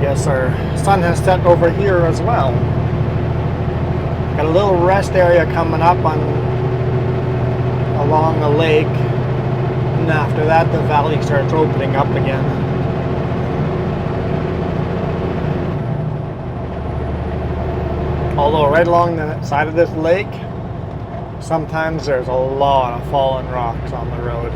guess our sun has set over here as well. Got a little rest area coming up along the lake, and after that the valley starts opening up again. Although right along the side of this lake, sometimes there's a lot of fallen rocks on the road.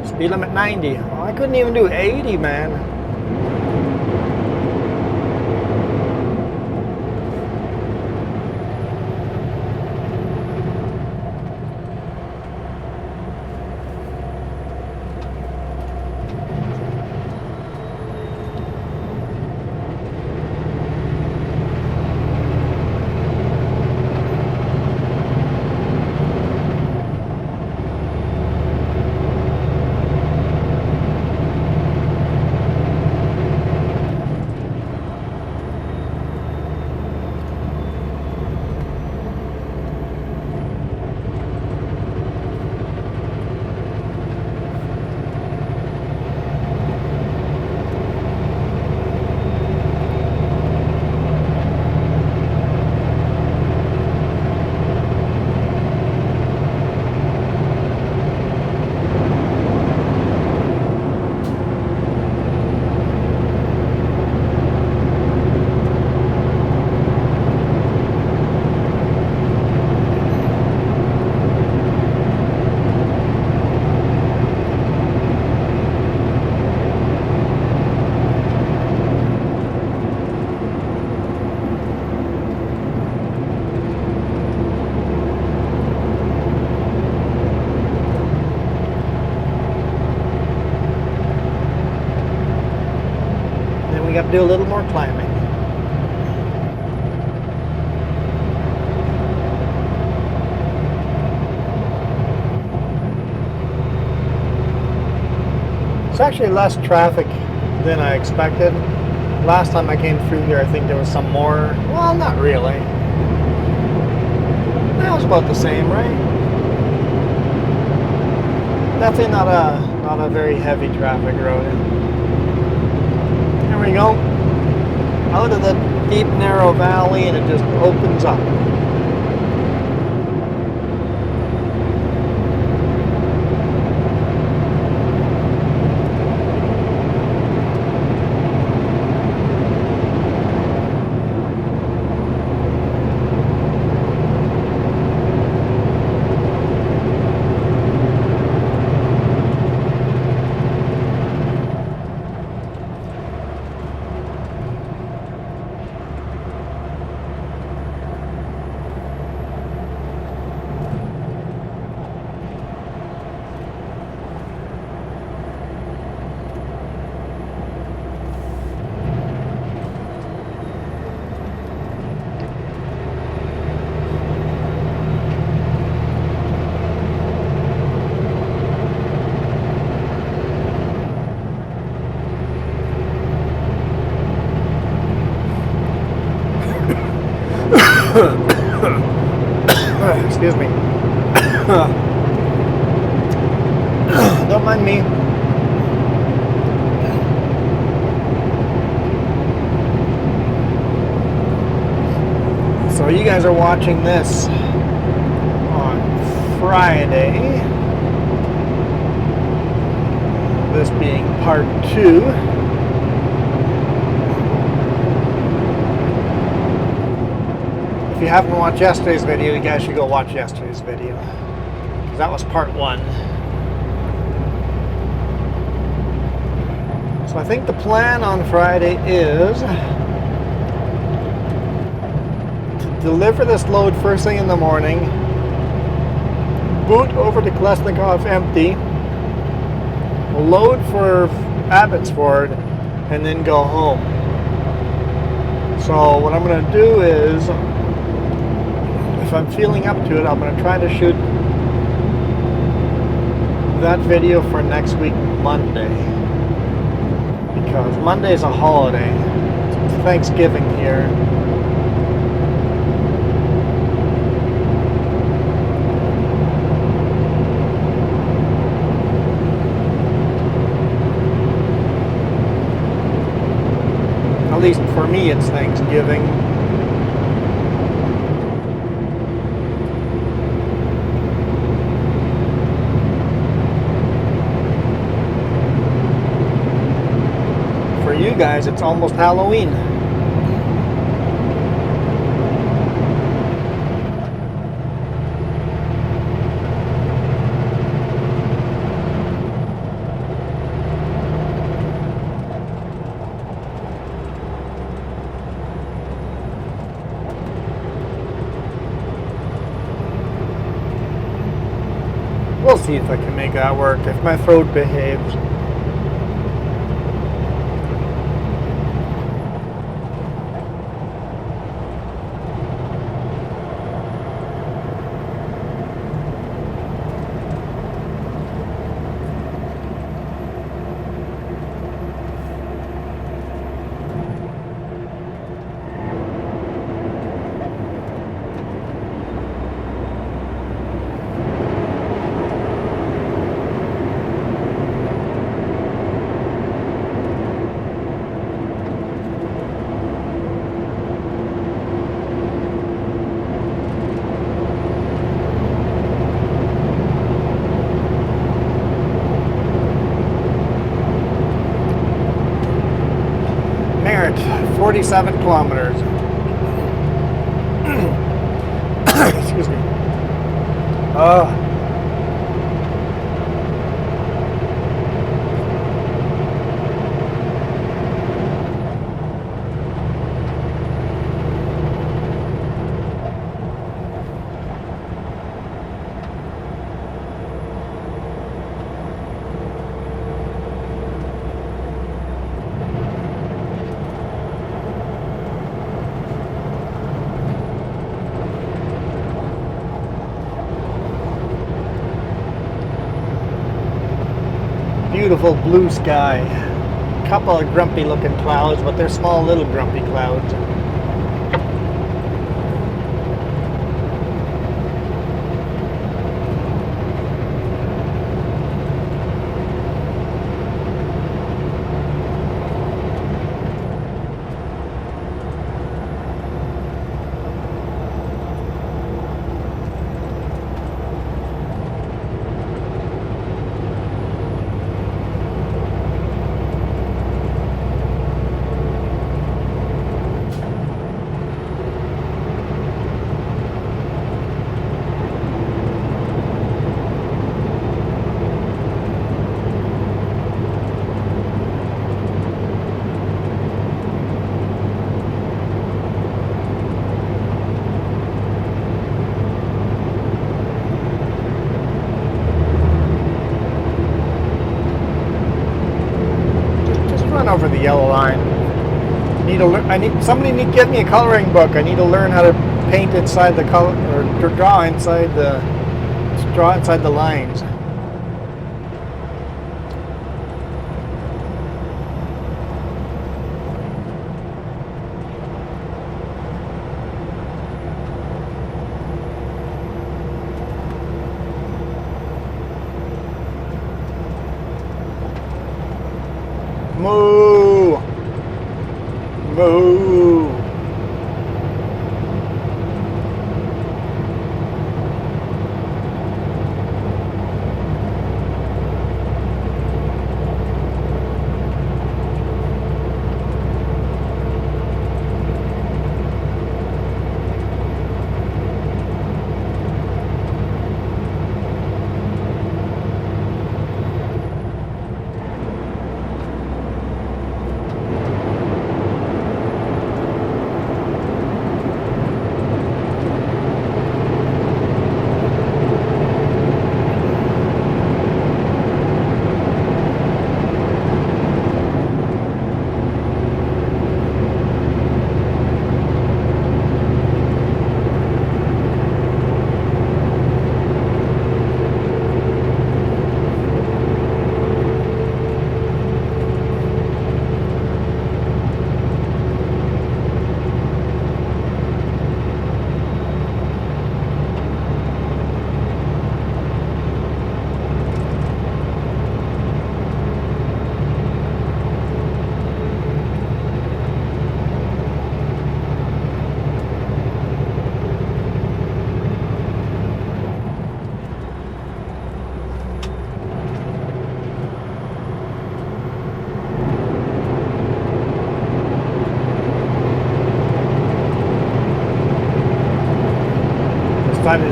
Speed limit 90. Oh, I couldn't even do 80, man. We got to do a little more climbing. It's actually less traffic than I expected. Last time I came through here, I think there was some more. Well, not really. That was about the same, right? Definitely not a very heavy traffic road. There we go, out of the deep narrow valley, and it just opens up. Excuse me. Don't mind me. So you guys are watching this on Friday. This being part 2. If you haven't watched yesterday's video, you guys should go watch yesterday's video, because that was part 1. So I think the plan on Friday is to deliver this load first thing in the morning, boot over to Klesnikov empty, load for Abbotsford, and then go home. So what I'm going to do is, if if I'm feeling up to it, I'm going to try to shoot that video for next week, Monday. Because Monday is a holiday. It's Thanksgiving here. At least for me, it's Thanksgiving. For you guys, it's almost Halloween. We'll see if I can make that work, if my throat behaves. Merritt, 47 kilometers. Excuse me. Beautiful blue sky. Couple of grumpy looking clouds, but they're small little grumpy clouds. Over the yellow line. Somebody need to get me a coloring book. I need to learn how to paint inside the color, or draw inside the lines. Moo! Moo!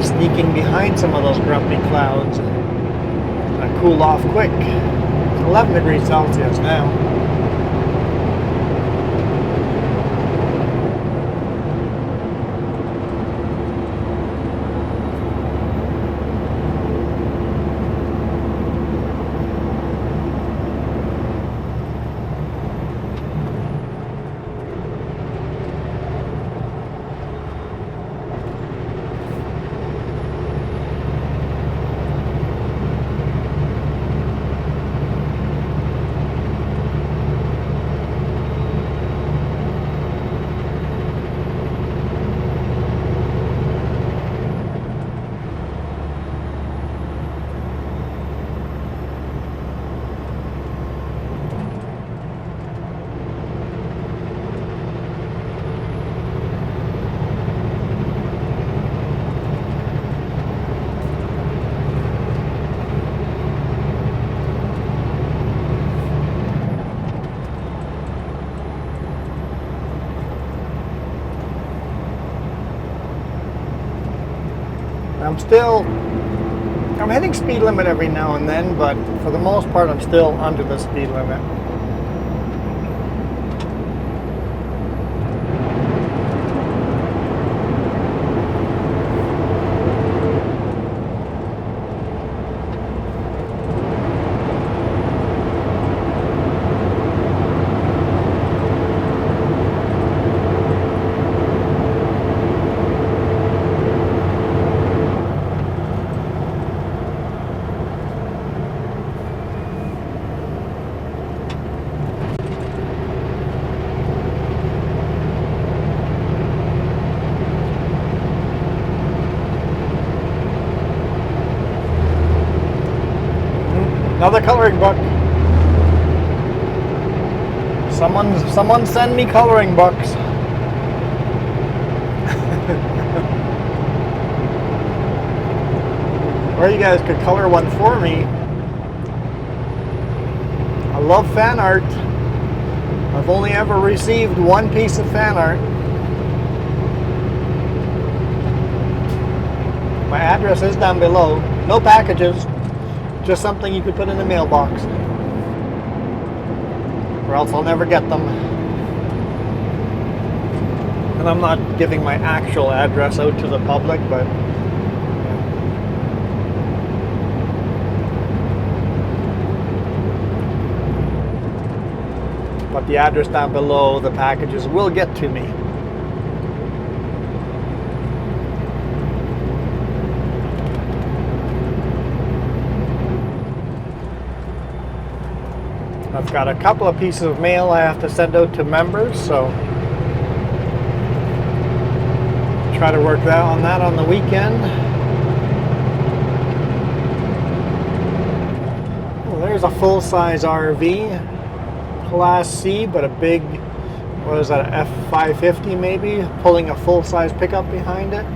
is sneaking behind some of those grumpy clouds. I cool off quick. It's 11 degrees Celsius now. I'm hitting speed limit every now and then, but for the most part I'm still under the speed limit. Another coloring book. Someone send me coloring books. Or you guys could color one for me. I love fan art. I've only ever received one piece of fan art. My address is down below. No packages. Just something you could put in the mailbox, or else I'll never get them. And I'm not giving my actual address out to the public, but the address down below, the packages will get to me. I've got a couple of pieces of mail I have to send out to members, so try to work on that on the weekend. Well, there's a full-size RV, Class C, but a big, what is that, an F550 maybe, pulling a full-size pickup behind it.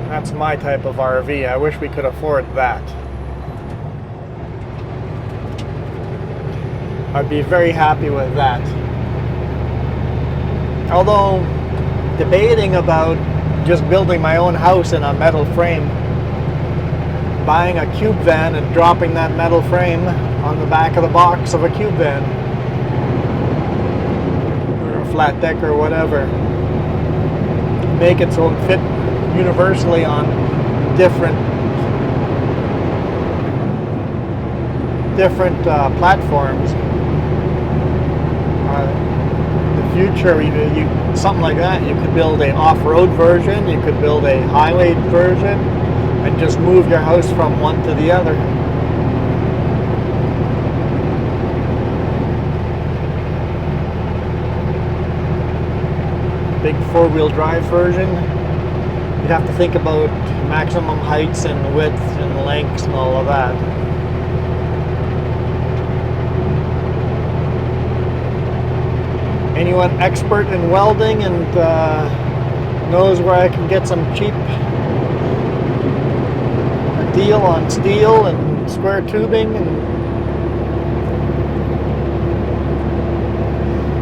That's my type of RV. I wish we could afford that. I'd be very happy with that. Although, debating about just building my own house in a metal frame, buying a cube van and dropping that metal frame on the back of the box of a cube van, or a flat deck or whatever. Make it so it fit universally on different platforms. In the future, you something like that, you could build an off-road version, you could build a highway version, and just move your house from one to the other. Big four-wheel drive version, you'd have to think about maximum heights and widths and lengths and all of that. Anyone expert in welding and knows where I can get some cheap deal on steel and square tubing? And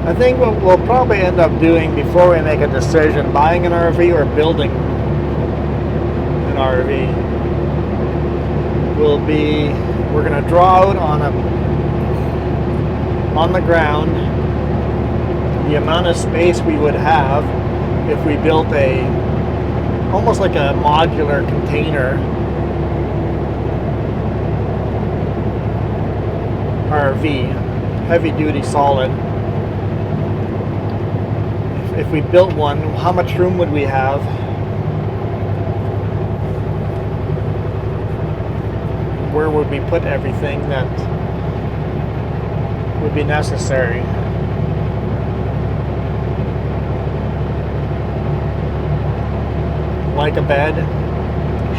I think what we'll probably end up doing before we make a decision, buying an RV or building RV will be, we're going to draw out on the ground the amount of space we would have if we built almost like a modular container RV, heavy duty solid. If we built one, how much room would we have? Where would we put everything that would be necessary? Like a bed,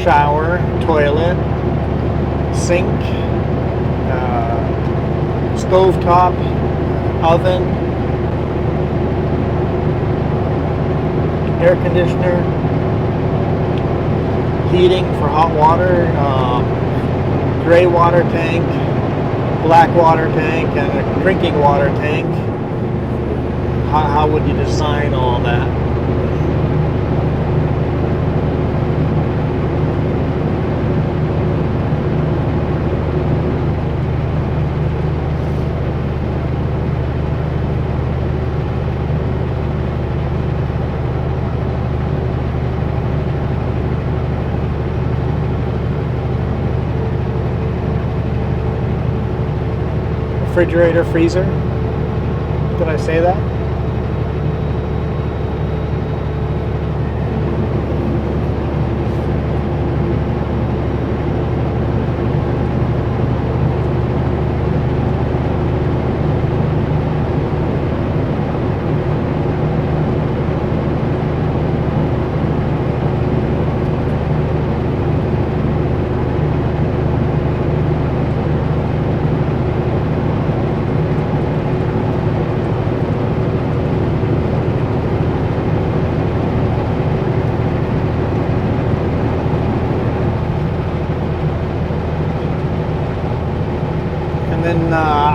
shower, toilet, sink, stovetop, oven, air conditioner, heating for hot water, gray water tank, black water tank, and a drinking water tank. How would you design all that? Refrigerator, freezer. Did I say that?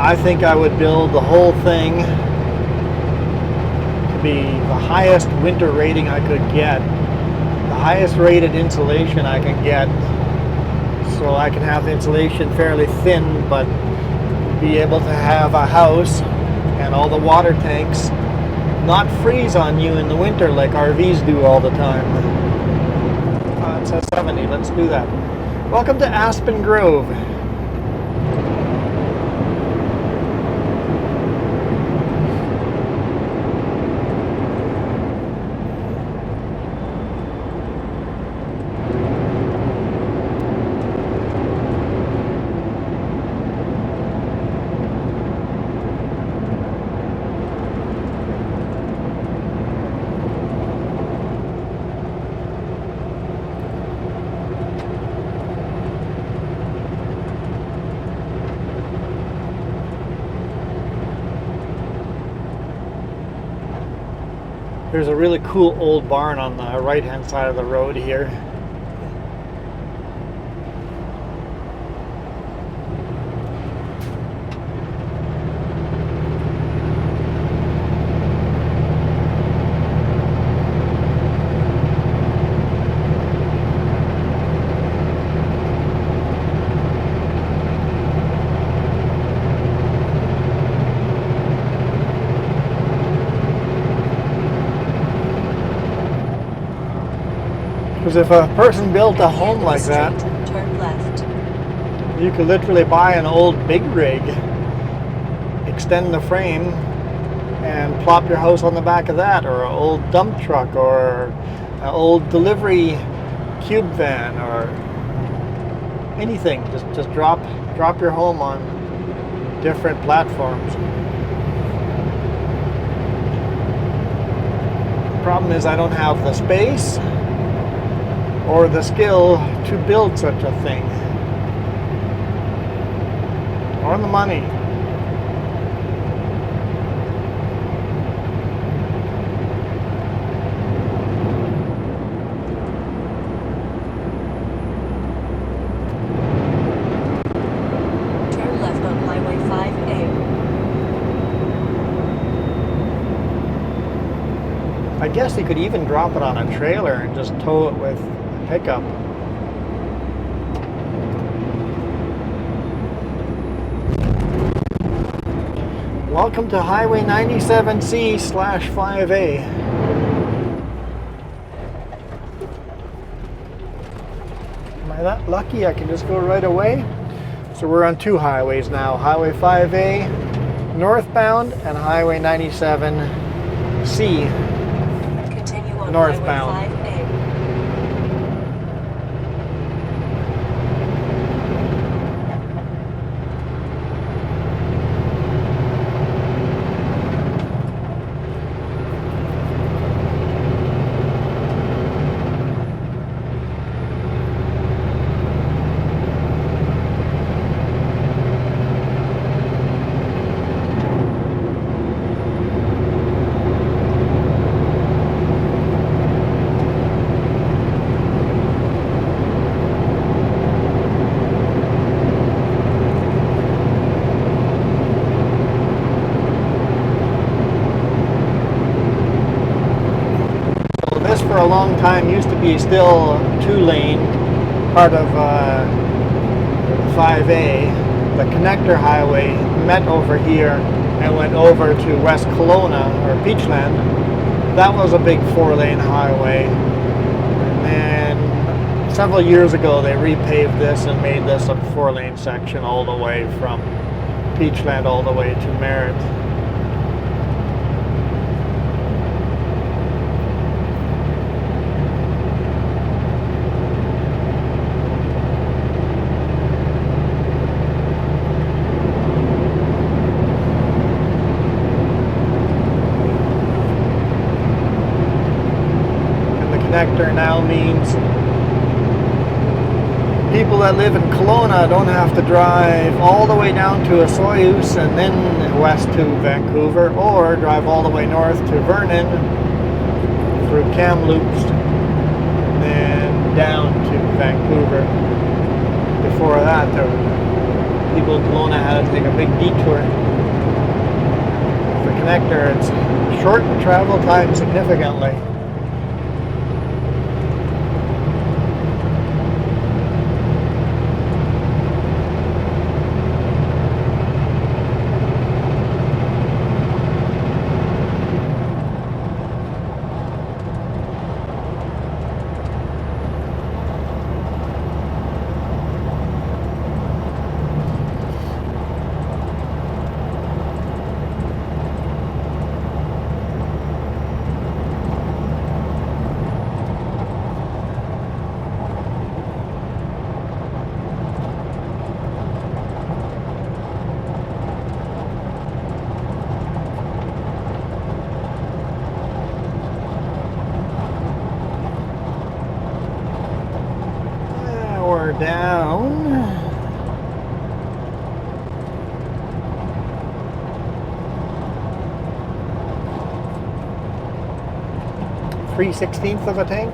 I think I would build the whole thing to be the highest winter rating I could get, the highest rated insulation I can get, so I can have the insulation fairly thin but be able to have a house and all the water tanks not freeze on you in the winter like RVs do all the time. It says 70, let's do that. Welcome to Aspen Grove. There's a really cool old barn on the right hand side of the road here. Because if a person built a home like that, turn left. You could literally buy an old big rig, extend the frame, and plop your house on the back of that, or an old dump truck, or an old delivery cube van, or anything. Just drop your home on different platforms. The problem is I don't have the space or the skill to build such a thing, or the money. Turn left on Highway 5A. I guess you could even drop it on a trailer and just tow it with a pickup. Welcome to Highway 97C/5A. Am I that lucky? I can just go right away. So we're on two highways now. Highway 5A northbound and Highway 97C Continue on northbound. Highway 5A. This for a long time used to be still 2-lane, part of 5A. The connector highway met over here and went over to West Kelowna or Peachland. That was a big 4-lane highway. And several years ago they repaved this and made this a 4-lane section all the way from Peachland all the way to Merritt. Connector now means people that live in Kelowna don't have to drive all the way down to Osoyoos and then west to Vancouver, or drive all the way north to Vernon through Kamloops and then down to Vancouver. Before that, people in Kelowna had to take a big detour. The connector, it's shortened travel time significantly. Down 3/16 of a tank.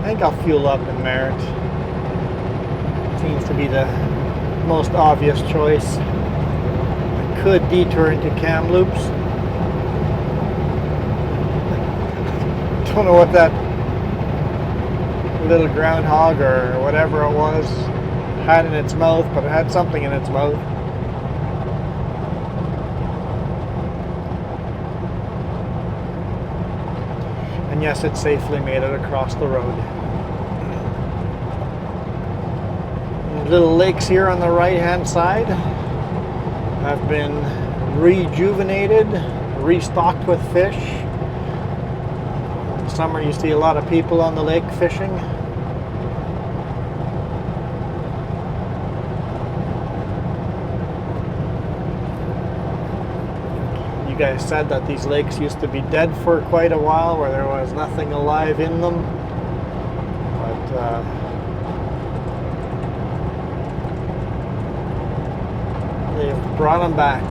I think I'll fuel up in Merritt. Seems to be the most obvious choice. I could detour into Kamloops. Don't know what that little groundhog or whatever it was had in its mouth, but it had something in its mouth. And yes, it safely made it across the road. And little lakes here on the right hand side have been rejuvenated, restocked with fish. Summer you see a lot of people on the lake fishing. You guys said that these lakes used to be dead for quite a while, where there was nothing alive in them. But they've brought them back.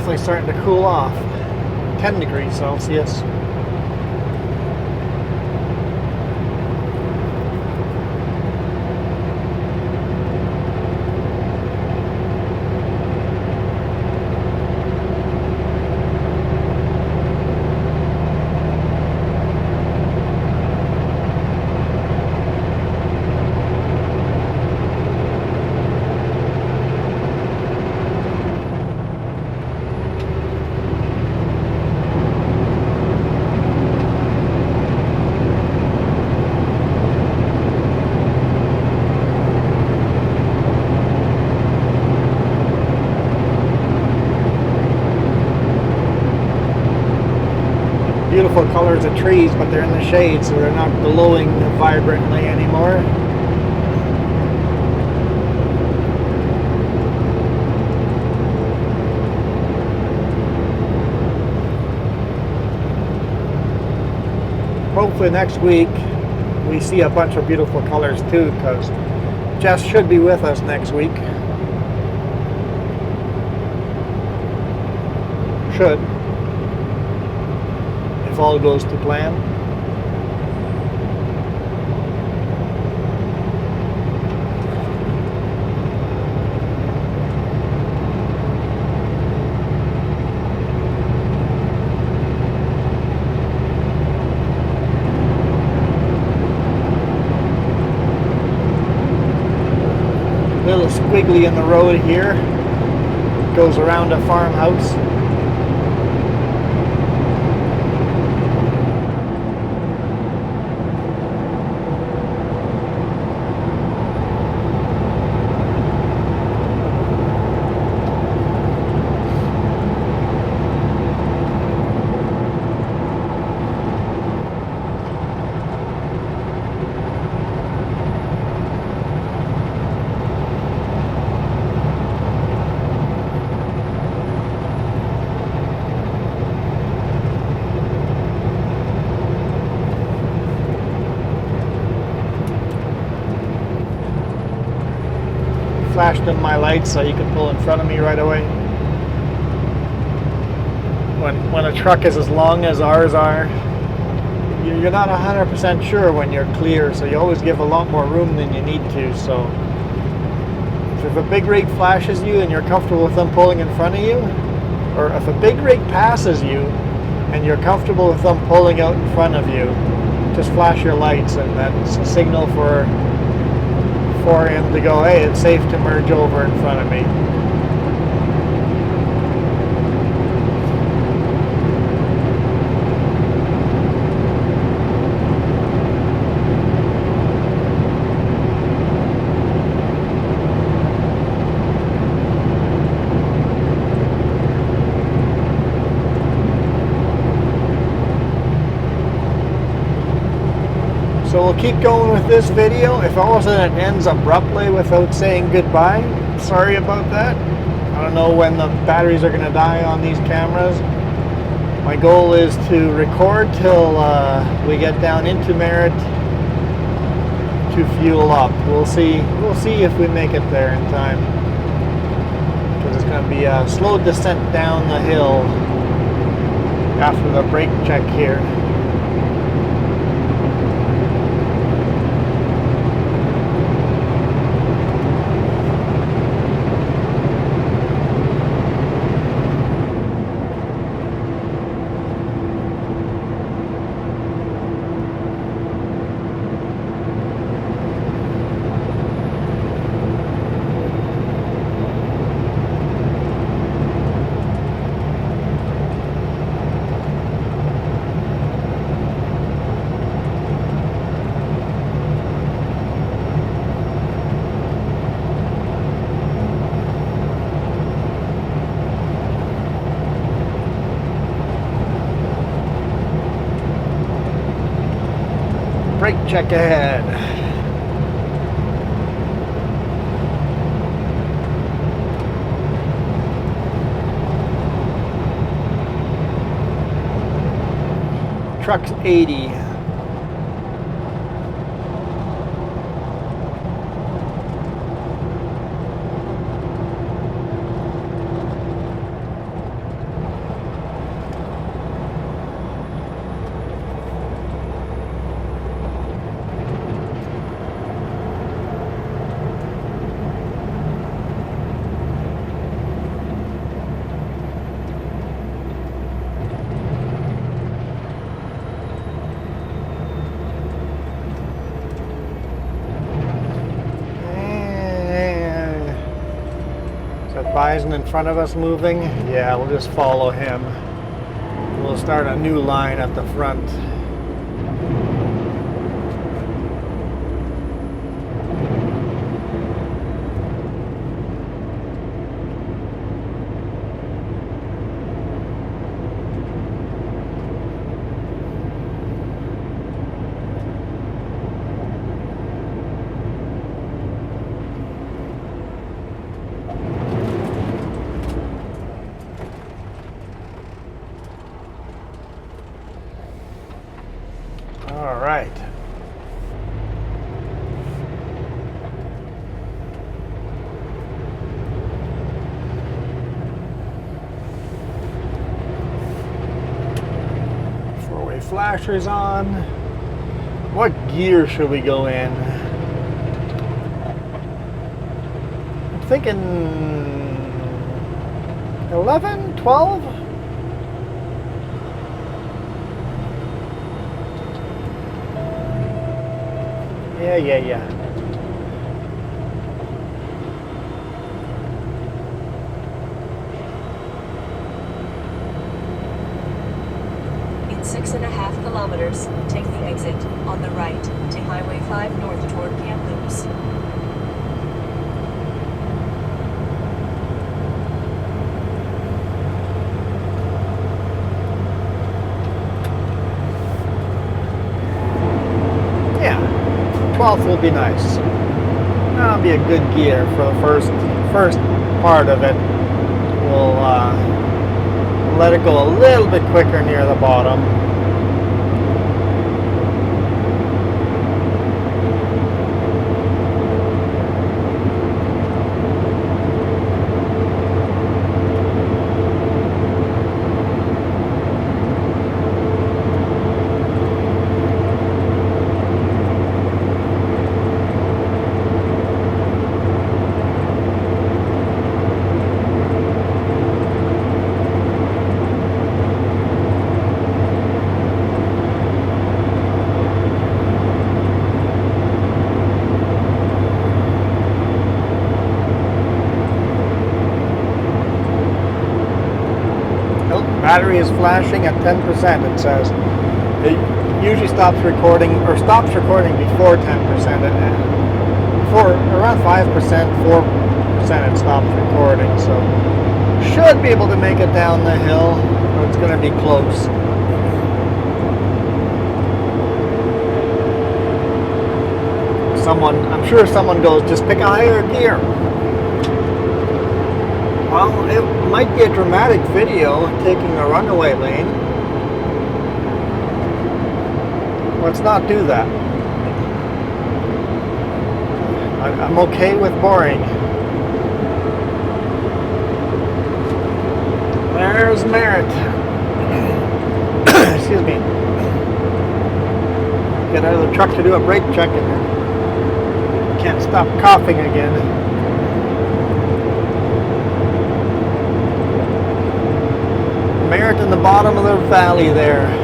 definitely starting to cool off. 10 degrees Celsius. Beautiful colors of trees, but they're in the shade, so they're not glowing vibrantly anymore. Hopefully next week we see a bunch of beautiful colors too, because Jess should be with us next week. Should. If all goes to plan. Little squiggly in the road here. Goes around a farmhouse. Flashed in my lights so you can pull in front of me right away. When a truck is as long as ours are, you're not 100% sure when you're clear, so you always give a lot more room than you need to. So if a big rig flashes you and you're comfortable with them pulling in front of you, or if a big rig passes you and you're comfortable with them pulling out in front of you, just flash your lights, and that's a signal for him to go, hey, it's safe to merge over in front of me. So we'll keep going with this video. If all of a sudden it ends abruptly without saying goodbye, sorry about that. I don't know when the batteries are going to die on these cameras. My goal is to record till we get down into Merritt to fuel up. We'll see if we make it there in time, because it's going to be a slow descent down the hill after the brake check here. Brake check ahead. Truck's 80. bison in front of us moving? Yeah, we'll just follow him. We'll start a new line at the front. All right. Four-way flashers on. What gear should we go in? I'm thinking 11, 12? Yeah. In 6.5 kilometers, take the exit on the right to Highway 5 north toward Kamloops. Yeah, 12th will be nice. That'll be a good gear for the first part of it. We'll let it go a little bit quicker near the bottom. Battery is flashing at 10%, it says. It usually stops recording before 10%. For around 5%, 4% it stops recording, so should be able to make it down the hill, but it's going to be close. I'm sure someone goes, just pick a higher gear. Well, it might be a dramatic video taking a runaway lane. Let's not do that. I'm okay with boring. There's Merritt. Excuse me. Get out of the truck to do a brake check and can't stop coughing again. Merritt in the bottom of the valley there.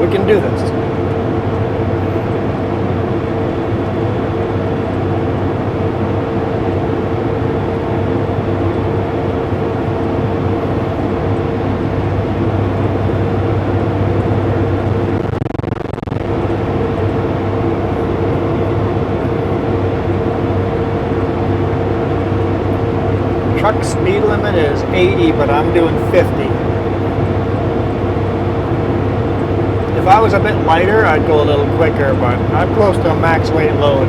We can do this. 80, but I'm doing 50. If I was a bit lighter, I'd go a little quicker, but I'm close to a max weight load.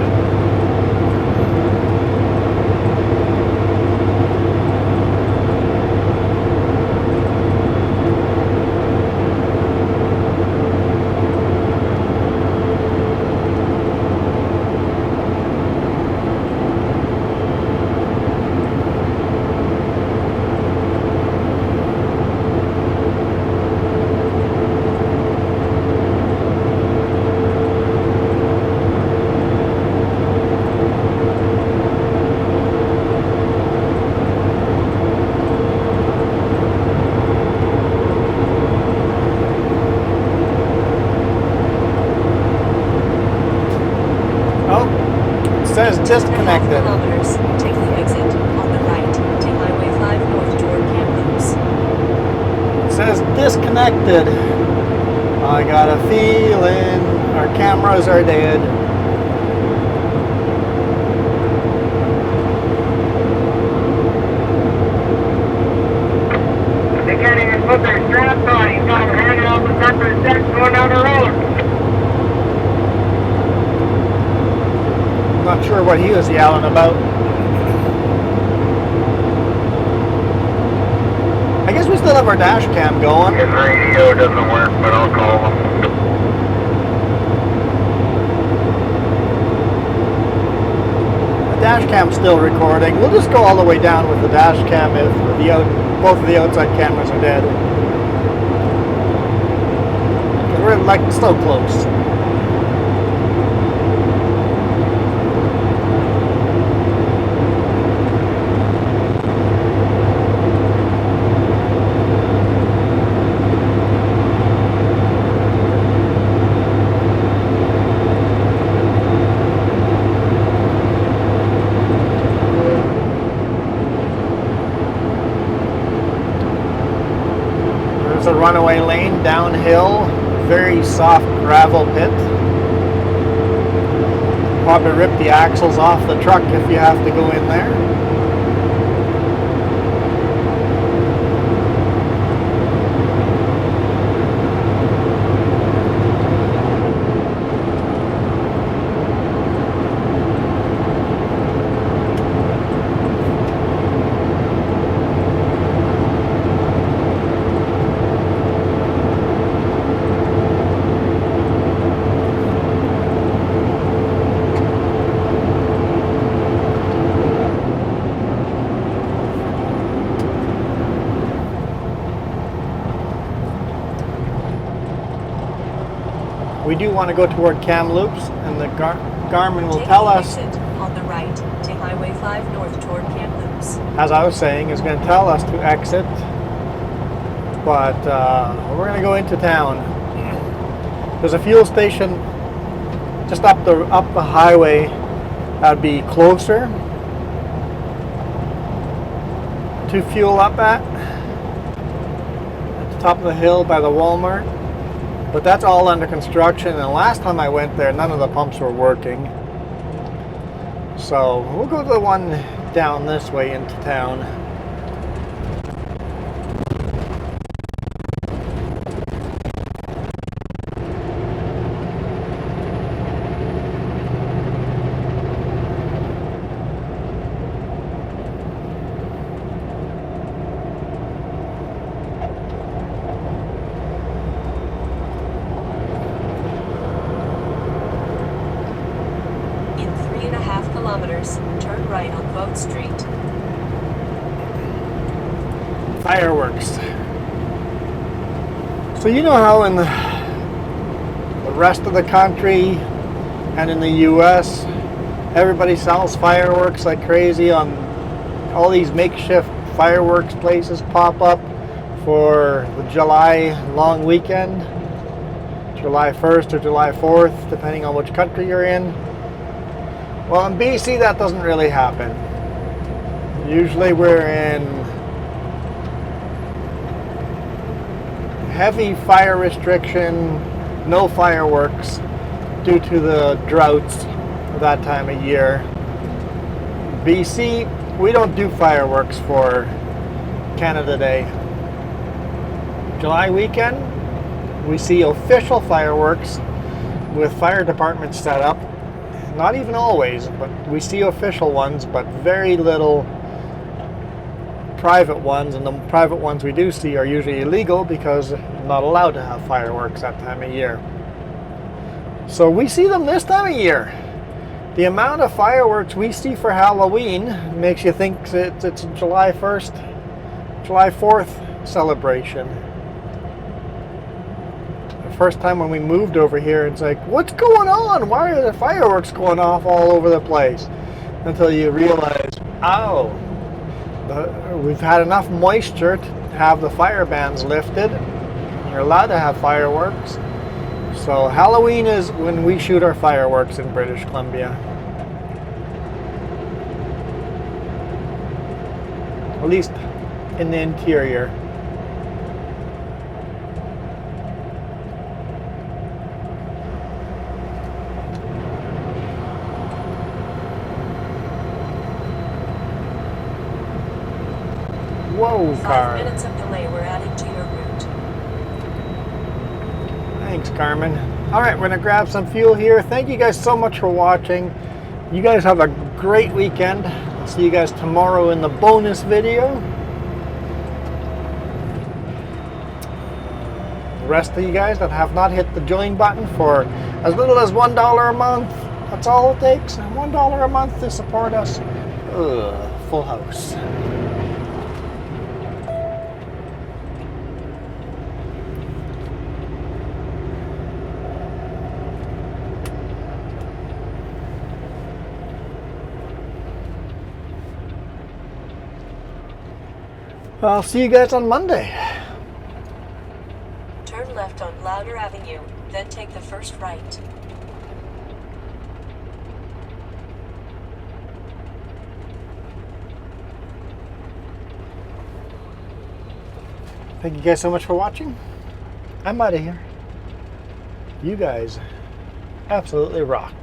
Says disconnected. Kilometers. Take the exit on the right. Take Highway 5 north toward Kamloops. It says disconnected. I got a feeling our cameras are dead. They can't even put their straps on. He's got them hanging off the separate steps going down the road. Not sure what he was yelling about. I guess we still have our dash cam going. His radio doesn't work, but I'll call him. The dash cam's still recording. We'll just go all the way down with the dash cam if both of the outside cameras are dead. We're like so close. A runaway lane downhill, very soft gravel pit. Probably rip the axles off the truck if you have to go in there. We do want to go toward Kamloops, and the Garmin will tell us, exit on the right. Take Highway 5 north toward Kamloops. as I was saying, is going to tell us to exit, but we're going to go into town. There's a fuel station just up the highway that'd be closer to fuel up at the top of the hill by the Walmart. But that's all under construction, and last time I went there, none of the pumps were working. So we'll go to the one down this way into town. Turn right on Boat Street. Fireworks. So you know how in the rest of the country and in the US, everybody sells fireworks like crazy. On all these makeshift fireworks places pop up for the July long weekend, July 1st or July 4th, depending on which country you're in. Well, in BC, that doesn't really happen. Usually we're in heavy fire restriction, no fireworks due to the droughts of that time of year. BC, we don't do fireworks for Canada Day. July weekend, we see official fireworks with fire departments set up. Not even always, but we see official ones, but very little private ones, and the private ones we do see are usually illegal because they're not allowed to have fireworks that time of year. So we see them this time of year. The amount of fireworks we see for Halloween makes you think it's a July 1st, July 4th celebration. The first time when we moved over here, it's like, what's going on? Why are there fireworks going off all over the place? Until you realize, oh, we've had enough moisture to have the fire bans lifted. You're allowed to have fireworks. So Halloween is when we shoot our fireworks in British Columbia. At least in the interior. Whoa, car. 5 minutes of delay. We're adding to your route. Thanks, Carmen. All right, we're going to grab some fuel here. Thank you guys so much for watching. You guys have a great weekend. I'll see you guys tomorrow in the bonus video. The rest of you guys that have not hit the join button for as little as $1 a month, that's all it takes. $1 a month to support us. Ugh, full house. I'll see you guys on Monday. Turn left on Louder Avenue, then take the first right. Thank you guys so much for watching. I'm out of here. You guys absolutely rock.